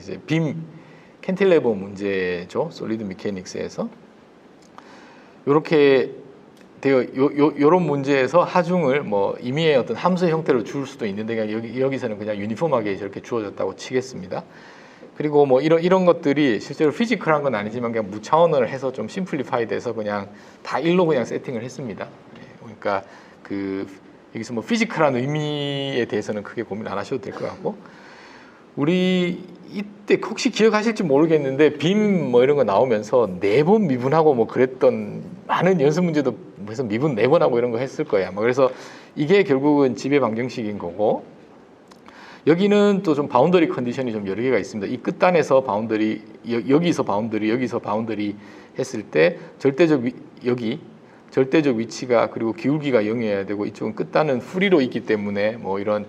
이제 빔 캔틸레버 문제죠. 솔리드 미케닉스에서 이렇게 되어 요런 문제에서 하중을 뭐 임의의 어떤 함수의 형태로 줄 수도 있는데 그냥 여기서는 그냥 유니폼하게 이렇게 주어졌다고 치겠습니다. 그리고 뭐 이런 것들이 실제로 피지컬한 건 아니지만 그냥 무차원을 해서 좀 심플리파이돼서 그냥 다 1로 그냥 세팅을 했습니다. 그러니까 그 여기서 뭐 피지컬한 의미에 대해서는 크게 고민 안 하셔도 될 것 같고, 우리 이때 혹시 기억하실지 모르겠는데 빔 뭐 이런 거 나오면서 네번 미분하고 뭐 그랬던 많은 연습 문제도 그래서 미분 4번 하고 이런 거 했을 거예요. 뭐 그래서 이게 결국은 지배 방정식인 거고, 여기는 또 좀 바운더리 컨디션이 좀 여러 개가 있습니다. 이 끝단에서 바운더리, 여기서 바운더리, 여기서 바운더리 했을 때 절대적 위치가 그리고 기울기가 0이어야 되고, 이쪽은 끝단은 프리로 있기 때문에 뭐 이런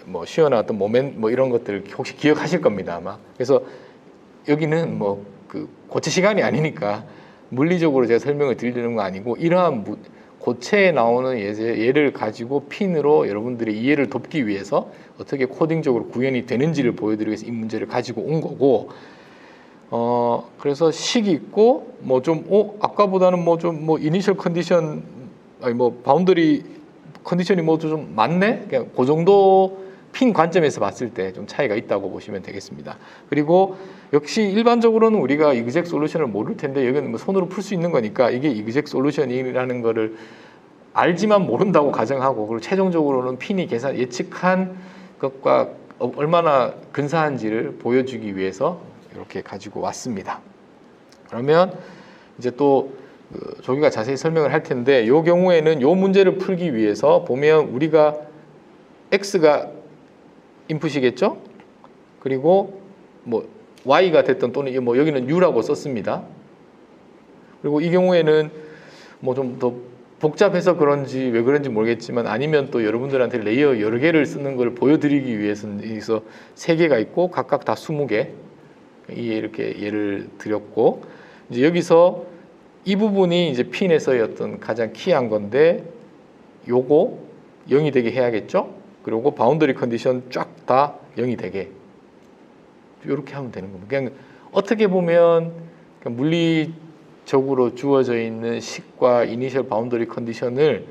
뭐 시어나 어떤 모멘 뭐 이런 것들 혹시 기억하실 겁니다 아마. 그래서 여기는 뭐 그 고체 시간이 아니니까 물리적으로 제가 설명을 드리는 거 아니고, 이러한 고체에 나오는 예를 가지고 핀으로 여러분들의 이해를 돕기 위해서 어떻게 코딩적으로 구현이 되는지를 보여드리기 위해서 이 문제를 가지고 온 거고, 그래서 식 있고 뭐 좀 아까보다는 뭐 좀 뭐 이니셜 컨디션 아니 뭐 바운더리 컨디션이 뭐 좀 많네, 그냥 그 정도 핀 관점에서 봤을 때 좀 차이가 있다고 보시면 되겠습니다. 그리고 역시 일반적으로는 우리가 이그젝 솔루션을 모를 텐데 여기는 뭐 손으로 풀 수 있는 거니까 이게 이그젝 솔루션이라는 거를 알지만 모른다고 가정하고, 그리고 최종적으로는 핀이 예측한 것과 얼마나 근사한지를 보여주기 위해서 이렇게 가지고 왔습니다. 그러면 이제 또 조기가 자세히 설명을 할 텐데, 이 경우에는 이 문제를 풀기 위해서 보면 우리가 x가 인풋이겠죠? 그리고 뭐 y가 됐던 또는 뭐 여기는 u라고 썼습니다. 그리고 이 경우에는 뭐 좀 더 복잡해서 그런지 왜 그런지 모르겠지만, 아니면 또 여러분들한테 레이어 여러 개를 쓰는 걸 보여드리기 위해서는 여기서 3개가 있고 각각 다 20개 이렇게 예를 드렸고, 이제 여기서 이 부분이 이제 핀에서의 어떤 가장 키한 건데 요거 0이 되게 해야겠죠? 그리고 바운더리 컨디션 쫙 다 0이 되게 이렇게 하면 되는 겁니다. 그냥 어떻게 보면 물리적으로 주어져 있는 식과 이니셜 바운더리 컨디션을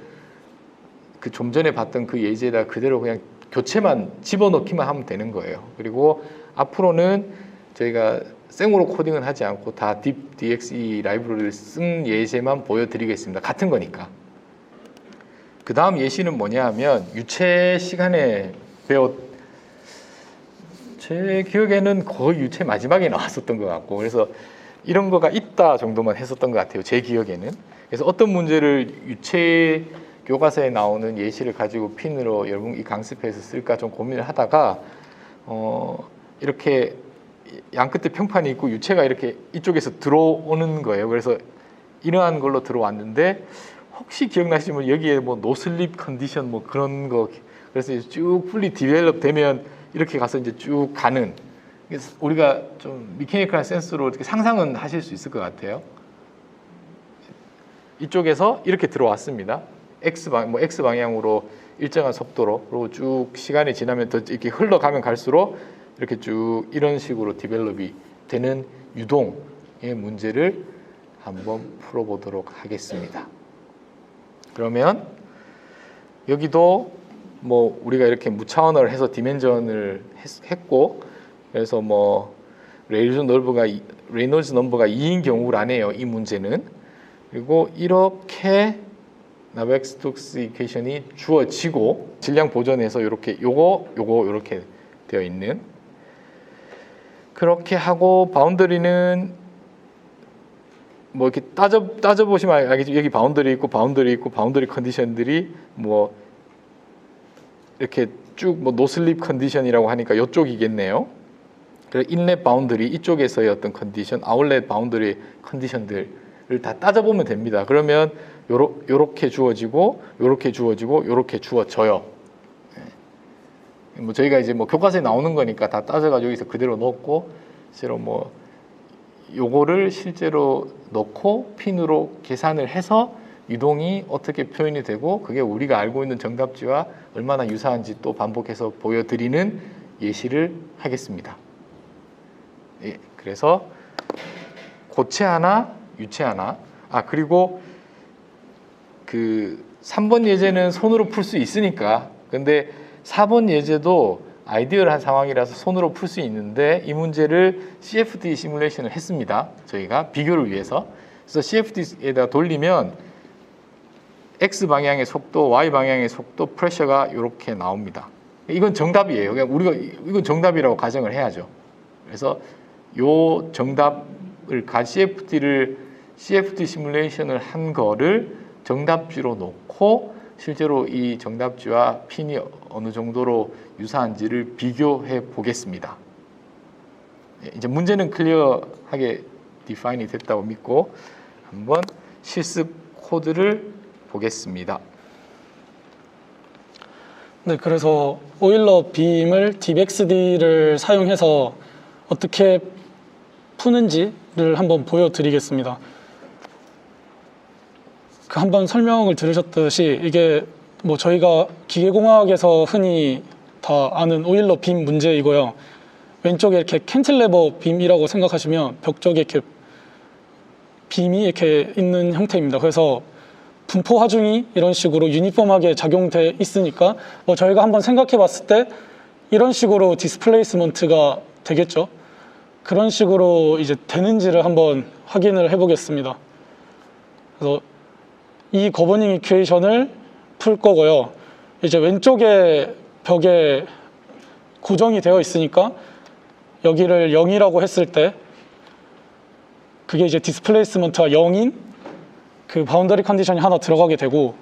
그 좀 전에 봤던 그 예제에다 그대로 그냥 교체만 집어넣기만 하면 되는 거예요. 그리고 앞으로는 저희가 생으로 코딩은 하지 않고 다 DeepDXE 라이브러리를 쓴 예제만 보여드리겠습니다. 같은 거니까. 그 다음 예시는 뭐냐 하면 유체 시간에 제 기억에는 거의 유체 마지막에 나왔었던 것 같고, 그래서 이런 거가 있다 정도만 했었던 것 같아요. 제 기억에는. 그래서 어떤 문제를 유체 교과서에 나오는 예시를 가지고 핀으로 여러분 이 강습해서 쓸까 좀 고민을 하다가 이렇게 양 끝에 평판이 있고 유체가 이렇게 이쪽에서 들어오는 거예요. 그래서 이러한 걸로 들어왔는데, 혹시 기억나시면 여기에 뭐 노슬립 컨디션 뭐 그런 거, 그래서 쭉 풀리 디벨롭 되면 이렇게 가서 이제 쭉 가는, 우리가 좀 미케니컬한 센스로 이렇게 상상은 하실 수 있을 것 같아요. 이쪽에서 이렇게 들어왔습니다. X 방향으로 일정한 속도로, 그리고 쭉 시간이 지나면 더 이렇게 흘러가면 갈수록 이렇게 쭉 이런 식으로 디벨롭이 되는 유동의 문제를 한번 풀어보도록 하겠습니다. 그러면 여기도 뭐 우리가 이렇게 무차원을 해서 디멘전을 했고, 그래서 뭐 레이놀즈 넘버가 2인 경우라네요, 이 문제는. 그리고 이렇게 나베-스톡스 이퀘이션이 주어지고 질량 보존해서 이렇게 요거 이렇게 되어 있는, 그렇게 하고 바운더리는 뭐 이렇게 따져 보시면 알겠죠. 여기 바운더리 있고 바운더리 컨디션들이 뭐 이렇게 쭉 뭐 노슬립 컨디션이라고 하니까 이쪽이겠네요. 그래서 인렛 바운더리 이쪽에서의 어떤 컨디션, 아웃렛 바운더리 컨디션들을 다 따져보면 됩니다. 그러면 요렇게 주어지고 요렇게 주어지고 요렇게 주어져요. 뭐 저희가 이제 뭐 교과서에 나오는 거니까 다 따져가지고 여기서 그대로 넣고, 실제로 뭐 요거를 실제로 넣고 핀으로 계산을 해서 유동이 어떻게 표현이 되고 그게 우리가 알고 있는 정답지와 얼마나 유사한지 또 반복해서 보여드리는 예시를 하겠습니다. 예, 그래서 고체 하나, 유체 하나. 그리고 그 3번 예제는 손으로 풀 수 있으니까. 근데 4번 예제도 아이디얼한 상황이라서 손으로 풀 수 있는데 이 문제를 CFD 시뮬레이션을 했습니다. 저희가 비교를 위해서. 그래서 CFD에다 돌리면 X 방향의 속도, Y 방향의 속도, 프레셔가 이렇게 나옵니다. 이건 정답이에요. 그냥 우리가 이건 정답이라고 가정을 해야죠. 그래서 요 정답을 CFD 시뮬레이션을 한 거를 정답지로 놓고 실제로 이 정답지와 핀이 어느 정도로 유사한지를 비교해 보겠습니다. 이제 문제는 클리어하게 디파인이 됐다고 믿고 한번 실습 코드를 보겠습니다. 네, 그래서 오일러 빔을 DBXD를 사용해서 어떻게 푸는지를 한번 보여드리겠습니다. 한번 설명을 들으셨듯이 이게 뭐 저희가 기계공학에서 흔히 다 아는 오일러 빔 문제이고요. 왼쪽에 이렇게 캔틸레버 빔이라고 생각하시면 벽 쪽에 이렇게 빔이 이렇게 있는 형태입니다. 그래서 분포 하중이 이런 식으로 유니폼하게 작용돼 있으니까 뭐 저희가 한번 생각해 봤을 때 이런 식으로 디스플레이스먼트가 되겠죠. 그런 식으로 이제 되는지를 한번 확인을 해 보겠습니다. 그래서 이 거버닝 이퀘이션을 풀 거고요. 이제 왼쪽에 벽에 고정이 되어 있으니까 여기를 0이라고 했을 때 그게 이제 디스플레이스먼트가 0인 그 바운더리 컨디션이 하나 들어가게 되고,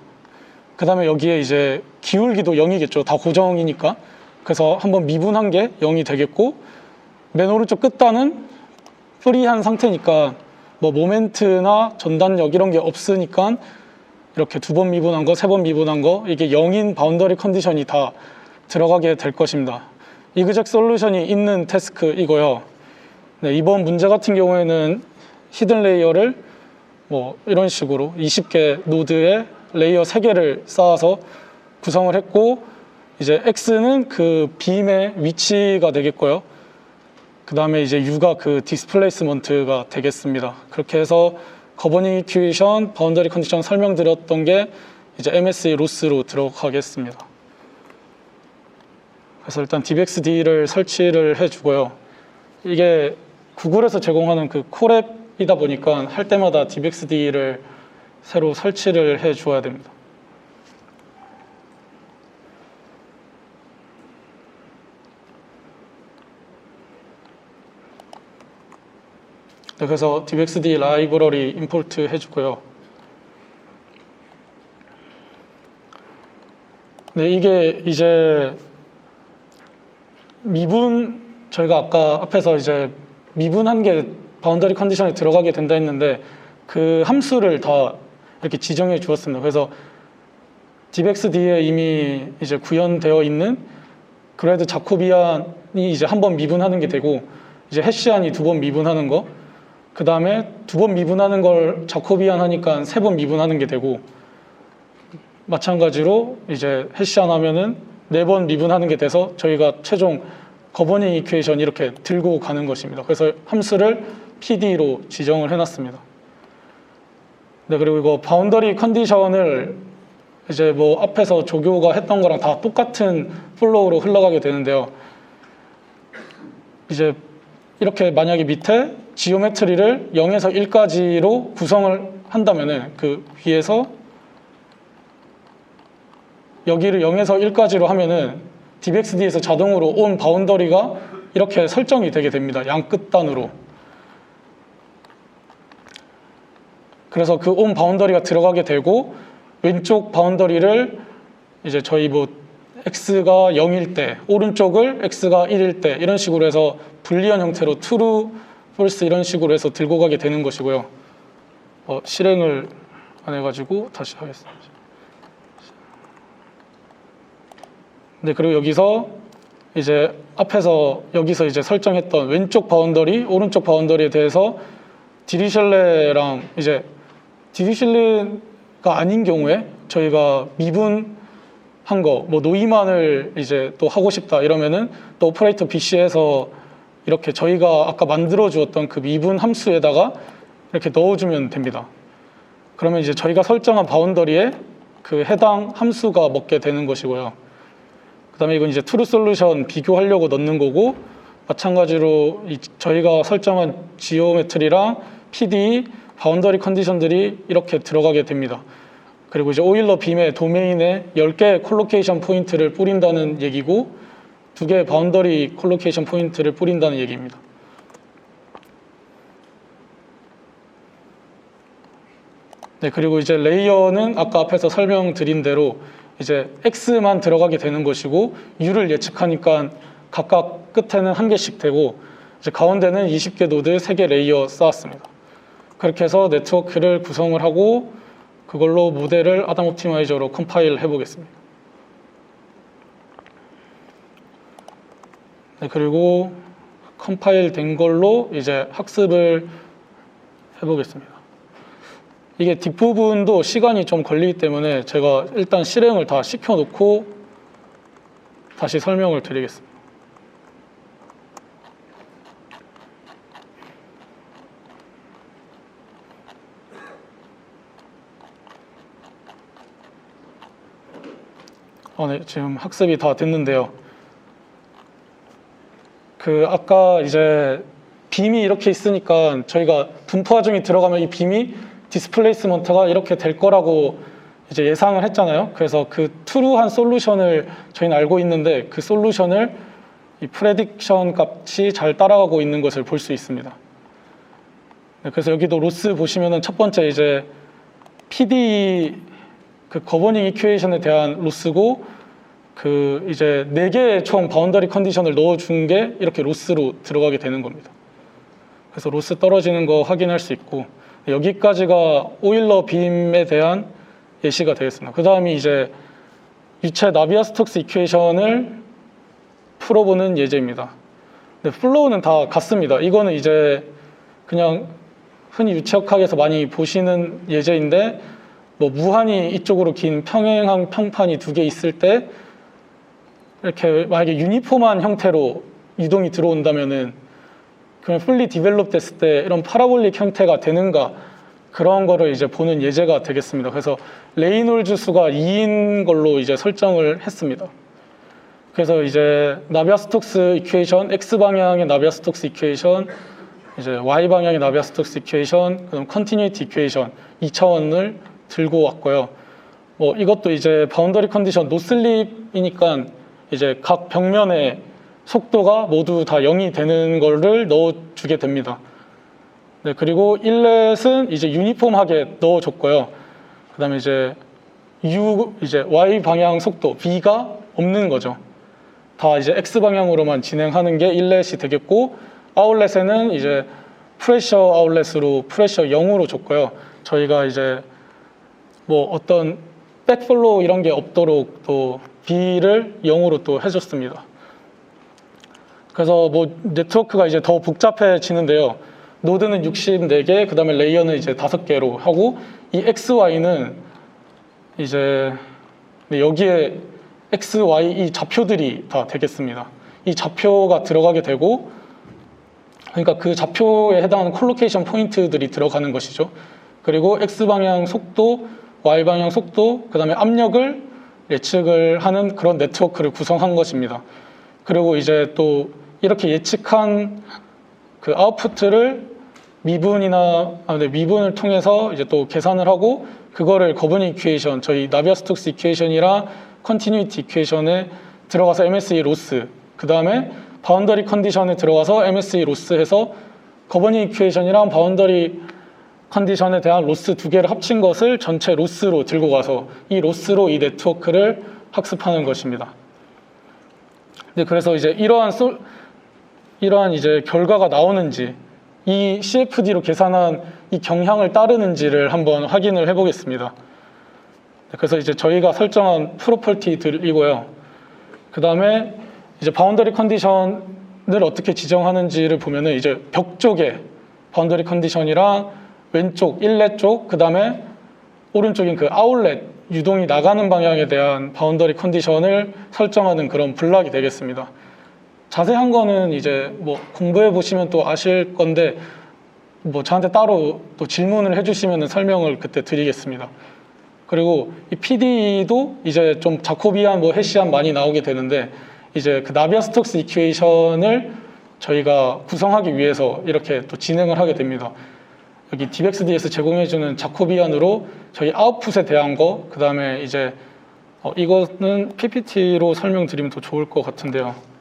그 다음에 여기에 이제 기울기도 0이겠죠. 다 고정이니까. 그래서 한번 미분한 게 0이 되겠고, 맨 오른쪽 끝단은 프리한 상태니까 뭐 모멘트나 전단력 이런 게 없으니까 이렇게 2번 미분한 거, 3번 미분한 거, 이게 0인 바운더리 컨디션이 다 들어가게 될 것입니다. 이그젝 솔루션이 있는 태스크이고요. 네, 이번 문제 같은 경우에는 히든 레이어를 뭐 이런 식으로 20개 노드에 레이어 3개를 쌓아서 구성을 했고, 이제 X는 그 빔의 위치가 되겠고요. 그 다음에 이제 U가 그 디스플레이스먼트가 되겠습니다. 그렇게 해서 거버닝 이퀘이션, 바운더리 컨디션 설명드렸던 게 이제 MSE 로스로 들어가겠습니다. 그래서 일단 DBXD를 설치를 해주고요. 이게 구글에서 제공하는 그 콜앱이다 보니까 할 때마다 DBXD를 새로 설치를 해 주어야 됩니다. 네, 그래서 DBXD 라이브러리 임포트 해주고요. 네, 이게 이제 저희가 아까 앞에서 이제 미분한 게 바운더리 컨디션에 들어가게 된다 했는데 그 함수를 다 이렇게 지정해 주었습니다. 그래서 DBXD에 이미 이제 구현되어 있는 그래드 자코비안이 이제 한 번 미분하는 게 되고, 이제 해시안이 2번 미분하는 거, 그 다음에 2번 미분하는 걸 자코비안 하니까 3번 미분하는 게 되고, 마찬가지로 이제 해시안 하면은 4번 미분하는 게 돼서 저희가 최종 거버닝 이퀘이션 이렇게 들고 가는 것입니다. 그래서 함수를 PD로 지정을 해놨습니다. 네, 그리고 이거 바운더리 컨디션을 이제 뭐 앞에서 조교가 했던 거랑 다 똑같은 플로우로 흘러가게 되는데요. 이제 이렇게 만약에 밑에 지오메트리를 0에서 1까지로 구성을 한다면은 그 위에서 여기를 0에서 1까지로 하면은 DBXD에서 자동으로 온 바운더리가 이렇게 설정이 되게 됩니다. 양 끝단으로. 그래서 그 온 바운더리가 들어가게 되고, 왼쪽 바운더리를 이제 저희 뭐 x가 0일 때, 오른쪽을 x가 1일 때 이런 식으로 해서 불리한 형태로 true, false 이런 식으로 해서 들고 가게 되는 것이고요. 실행을 안 해가지고 다시 하겠습니다. 네, 그리고 여기서 이제 여기서 이제 설정했던 왼쪽 바운더리, 오른쪽 바운더리에 대해서 디리슐레랑 이제 디리슐레가 아닌 경우에 저희가 미분한 거, 뭐 노이만을 이제 또 하고 싶다 이러면은 또 오퍼레이터 BC에서 이렇게 저희가 아까 만들어 주었던 그 미분 함수에다가 이렇게 넣어주면 됩니다. 그러면 이제 저희가 설정한 바운더리에 그 해당 함수가 먹게 되는 것이고요. 그 다음에 이건 이제 트루 솔루션 비교하려고 넣는 거고, 마찬가지로 저희가 설정한 지오메트리랑 PD, 바운더리 컨디션들이 이렇게 들어가게 됩니다. 그리고 이제 오일러 빔의 도메인에 10개의 콜로케이션 포인트를 뿌린다는 얘기고 2개의 바운더리 콜로케이션 포인트를 뿌린다는 얘기입니다. 네, 그리고 이제 레이어는 아까 앞에서 설명드린 대로 이제 X만 들어가게 되는 것이고 U를 예측하니까 각각 끝에는 1개씩 되고 이제 가운데는 20개 노드 3개 레이어 쌓았습니다. 그렇게 해서 네트워크를 구성을 하고 그걸로 모델을 아담 옵티마이저로 컴파일 해보겠습니다. 네, 그리고 컴파일 된 걸로 이제 학습을 해보겠습니다. 이게 뒷부분도 시간이 좀 걸리기 때문에 제가 일단 실행을 다 시켜놓고 다시 설명을 드리겠습니다. 네, 지금 학습이 다 됐는데요. 아까 이제 빔이 이렇게 있으니까 저희가 분포 화중이 들어가면 이 빔이 디스플레이스먼트가 이렇게 될 거라고 이제 예상을 했잖아요. 그래서 그 트루한 솔루션을 저희는 알고 있는데 그 솔루션을 이 프레딕션 값이 잘 따라가고 있는 것을 볼 수 있습니다. 네, 그래서 여기도 로스 보시면은 첫 번째 이제 PD 그 거버닝 이퀘이션에 대한 로스고 이제 4개의 총 바운더리 컨디션을 넣어준 게 이렇게 로스로 들어가게 되는 겁니다. 그래서 로스 떨어지는 거 확인할 수 있고 여기까지가 오일러 빔에 대한 예시가 되겠습니다. 그 다음이 이제 유체 나비아-스톡스 이퀘이션을 풀어보는 예제입니다. 근데 플로우는 다 같습니다. 이거는 이제 그냥 흔히 유체역학에서 많이 보시는 예제인데 뭐 무한히 이쪽으로 긴 평행항 평판이 2개 있을 때 이렇게 만약에 유니폼한 형태로 유동이 들어온다면은 그러면 풀리 디벨롭 됐을 때 이런 파라볼릭 형태가 되는가 그런 거를 이제 보는 예제가 되겠습니다. 그래서 레이놀즈 수가 2인 걸로 이제 설정을 했습니다. 그래서 이제 나비아-스톡스 이퀘이션, X 방향의 나비아-스톡스 이퀘이션, 이제 Y 방향의 나비아-스톡스 이퀘이션, 그다음 컨티뉴이티 이퀘이션 2차원을 들고 왔고요. 뭐 이것도 이제 바운더리 컨디션 노슬립이니까 이제 각 벽면의 속도가 모두 다 0이 되는 거를 넣어주게 됩니다. 네, 그리고 인렛은 이제 유니폼하게 넣어줬고요. 그 다음에 이제 이제 Y 방향 속도, V가 없는 거죠. 다 이제 X 방향으로만 진행하는 게 인렛이 되겠고, 아웃렛에는 이제 프레셔 아웃렛으로 프레셔 0으로 줬고요. 저희가 이제 뭐 어떤 백플로우 이런 게 없도록 또 B를 0으로 또 해줬습니다. 그래서 뭐 네트워크가 이제 더 복잡해지는데요. 노드는 64개, 그 다음에 레이어는 이제 5개로 하고, 이 XY는 이제 여기에 X, Y 이 좌표들이 다 되겠습니다. 이 좌표가 들어가게 되고, 그러니까 그 좌표에 해당하는 콜로케이션 포인트들이 들어가는 것이죠. 그리고 X 방향 속도, Y 방향 속도, 그 다음에 압력을 예측을 하는 그런 네트워크를 구성한 것입니다. 그리고 이제 또 이렇게 예측한 그 아웃풋을 미분을 통해서 이제 또 계산을 하고 그거를 거버닝 이퀘이션, 저희 나비아-스톡스 이퀘이션이랑 컨티뉴이티 이퀘이션에 들어가서 MSE 로스, 그 다음에 바운더리 컨디션에 들어가서 MSE 로스 해서 거버닝 이퀘이션이랑 바운더리 컨디션에 대한 로스 2개를 합친 것을 전체 로스로 들고 가서 이 로스로 이 네트워크를 학습하는 것입니다. 네, 그래서 이제 이러한 이제 결과가 나오는지, 이 CFD로 계산한 이 경향을 따르는지를 한번 확인을 해보겠습니다. 그래서 이제 저희가 설정한 프로퍼티들이고요. 그 다음에 이제 바운더리 컨디션을 어떻게 지정하는지를 보면은 이제 벽 쪽에 바운더리 컨디션이랑 왼쪽 인렛 쪽, 그 다음에 오른쪽인 그 아웃렛 유동이 나가는 방향에 대한 바운더리 컨디션을 설정하는 그런 블락이 되겠습니다. 자세한 거는 이제 뭐 공부해 보시면 또 아실 건데 뭐 저한테 따로 또 질문을 해주시면 설명을 그때 드리겠습니다. 그리고 이 PD도 이제 좀 자코비안, 뭐 해시안 많이 나오게 되는데 이제 그 나비아-스톡스 이퀘이션을 저희가 구성하기 위해서 이렇게 또 진행을 하게 됩니다. 여기 DBXD에서 제공해주는 자코비안으로 저희 아웃풋에 대한 거, 그 다음에 이제 이거는 PPT로 설명드리면 더 좋을 것 같은데요.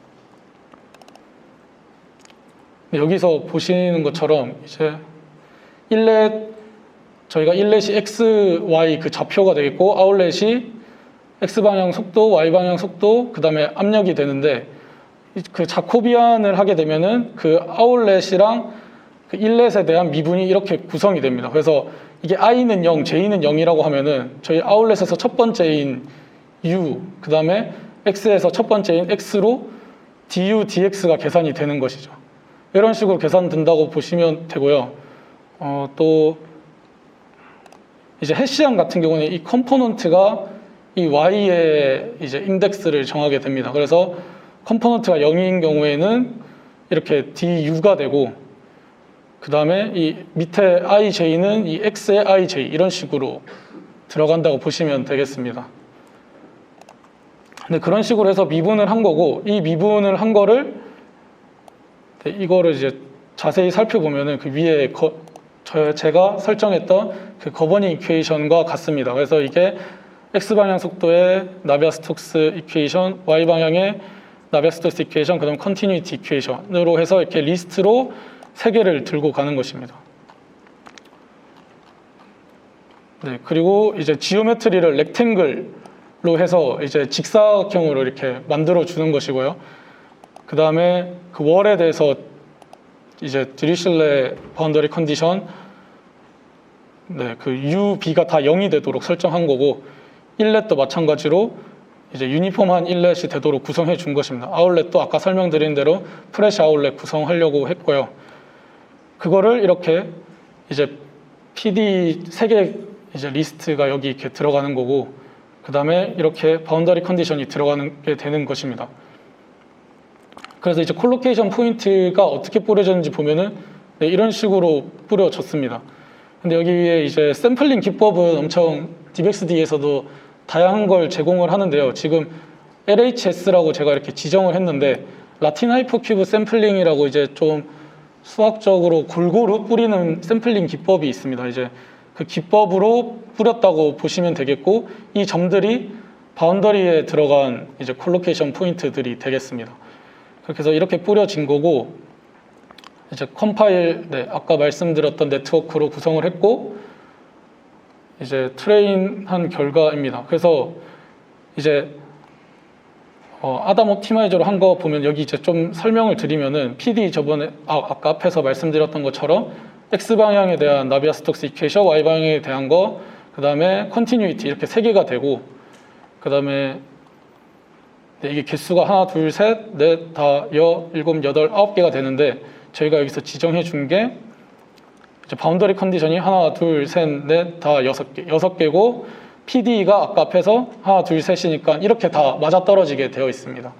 여기서 보시는 것처럼 이제 저희가 인렛이 x, y 그 좌표가 되겠고 아웃렛이 x 방향 속도, y 방향 속도, 그 다음에 압력이 되는데 그 자코비안을 하게 되면은 그 아웃렛이랑 그 인렛에 대한 미분이 이렇게 구성이 됩니다. 그래서 이게 i는 0, j는 0이라고 하면은 저희 아웃렛에서 첫 번째인 u, 그 다음에 x에서 첫 번째인 x로 du, dx가 계산이 되는 것이죠. 이런 식으로 계산된다고 보시면 되고요. 또 이제 해시안 같은 경우는 이 컴포넌트가 이 y의 이제 인덱스를 정하게 됩니다. 그래서 컴포넌트가 0인 경우에는 이렇게 du가 되고, 그 다음에 이 밑에 ij는 이 x의 ij 이런 식으로 들어간다고 보시면 되겠습니다. 근데 그런 식으로 해서 미분을 한 거고, 이 미분을 한 거를 이거를 이제 자세히 살펴보면은 그 위에 제가 설정했던 그 거버닝 이퀘이션과 같습니다. 그래서 이게 x방향 속도의 나비아-스톡스 이퀘이션, y방향의 나비아-스톡스 이퀘이션, 그 다음 컨티뉴이티 이퀘이션으로 해서 이렇게 리스트로 3개를 들고 가는 것입니다. 네, 그리고 이제 지오메트리를 렉탱글로 해서 이제 직사각형으로 이렇게 만들어 주는 것이고요. 그 다음에 그 월에 대해서 이제 드리슐레 바운더리 컨디션, 네, 그 U, B가 다 0이 되도록 설정한 거고, 인렛도 마찬가지로 이제 유니폼한 인렛이 되도록 구성해 준 것입니다. 아웃렛도 아까 설명드린 대로 프레시 아웃렛 구성하려고 했고요. 그거를 이렇게 이제 PD 3개 이제 리스트가 여기 이렇게 들어가는 거고, 그 다음에 이렇게 바운더리 컨디션이 들어가는 게 되는 것입니다. 그래서 이제 콜로케이션 포인트가 어떻게 뿌려졌는지 보면은 네, 이런 식으로 뿌려졌습니다. 근데 여기 위에 이제 샘플링 기법은 엄청 DBXD에서도 다양한 걸 제공을 하는데요. 지금 LHS라고 제가 이렇게 지정을 했는데 라틴 하이퍼큐브 샘플링이라고 이제 좀 수학적으로 골고루 뿌리는 샘플링 기법이 있습니다. 이제 그 기법으로 뿌렸다고 보시면 되겠고, 이 점들이 바운더리에 들어간 이제 콜로케이션 포인트들이 되겠습니다. 그렇게 해서 이렇게 뿌려진 거고, 이제 컴파일, 네, 아까 말씀드렸던 네트워크로 구성을 했고, 이제 트레인한 결과입니다. 그래서 이제 아담 옵티마이저로 한 거 보면 여기 이제 좀 설명을 드리면은 PD 저번에 아까 앞에서 말씀드렸던 것처럼 X 방향에 대한 나비아-스톡스 이퀘이션, Y 방향에 대한 거, 그 다음에 컨티뉴이티 이렇게 3개가 되고, 그 다음에 네, 이게 개수가 하나, 둘, 셋, 넷, 다, 일곱, 여덟, 9개가 되는데 저희가 여기서 지정해 준 게 이제 바운더리 컨디션이 하나, 둘, 셋, 넷, 다 6개, 6개고 PD가 아까 앞에서 하나, 둘, 셋이니까 이렇게 다 맞아떨어지게 되어 있습니다.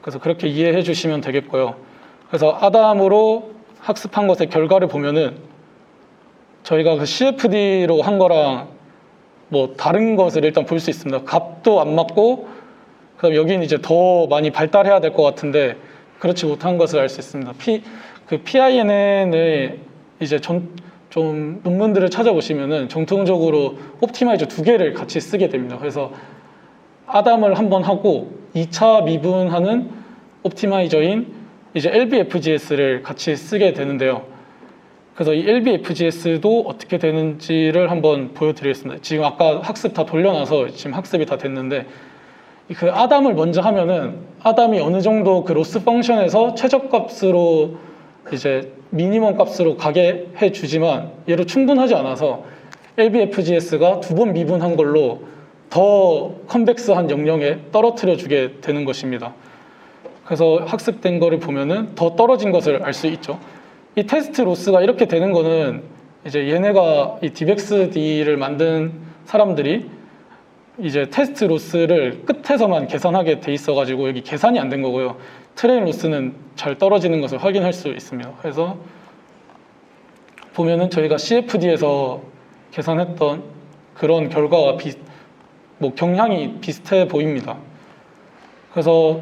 그래서 그렇게 이해해 주시면 되겠고요. 그래서 아담으로 학습한 것의 결과를 보면은 저희가 그 CFD로 한 거랑 뭐 다른 것을 일단 볼 수 있습니다. 값도 안 맞고, 그다음 여기는 이제 더 많이 발달해야 될 것 같은데 그렇지 못한 것을 알 수 있습니다. 그 PINN의 이제 좀 논문들을 찾아보시면은 정통적으로 옵티마이저 2개를 같이 쓰게 됩니다. 그래서 아담을 한번 하고 2차 미분하는 옵티마이저인 이제 LBFGS를 같이 쓰게 되는데요. 그래서 이 LBFGS도 어떻게 되는지를 한번 보여드리겠습니다. 지금 아까 학습 다 돌려놔서 지금 학습이 다 됐는데, 그 아담을 먼저 하면은 아담이 어느 정도 그 로스 펑션에서 최저값으로 이제 미니멈 값으로 가게 해주지만 얘로 충분하지 않아서 LBFGS가 2번 미분한 걸로 더 컨벡스한 영역에 떨어뜨려 주게 되는 것입니다. 그래서 학습된 거를 보면은 더 떨어진 것을 알 수 있죠. 이 테스트 로스가 이렇게 되는 거는 이제 얘네가 이 DBXD를 만든 사람들이 이제 테스트 로스를 끝에서만 계산하게 돼 있어가지고 여기 계산이 안 된 거고요. 트레일 로스는 잘 떨어지는 것을 확인할 수 있습니다. 그래서 보면은 저희가 CFD에서 계산했던 그런 결과와 뭐 경향이 비슷해 보입니다. 그래서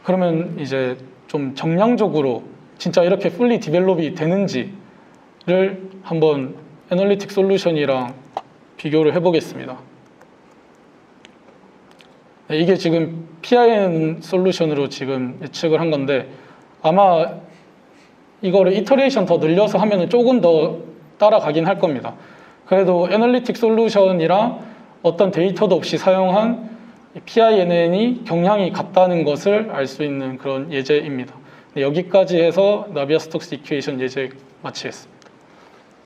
그러면 이제 좀 정량적으로 진짜 이렇게 풀리 디벨롭이 되는지를 한번 애널리틱 솔루션이랑 비교를 해보겠습니다. 네, 이게 지금 PIN 솔루션으로 지금 예측을 한 건데 아마 이거를 이터레이션 더 늘려서 하면 조금 더 따라가긴 할 겁니다. 그래도 애널리틱 솔루션이랑 어떤 데이터도 없이 사용한 PINN이 경향이 같다는 것을 알 수 있는 그런 예제입니다. 네, 여기까지 해서 나비아 스톡스 이퀘이션 예제 마치겠습니다.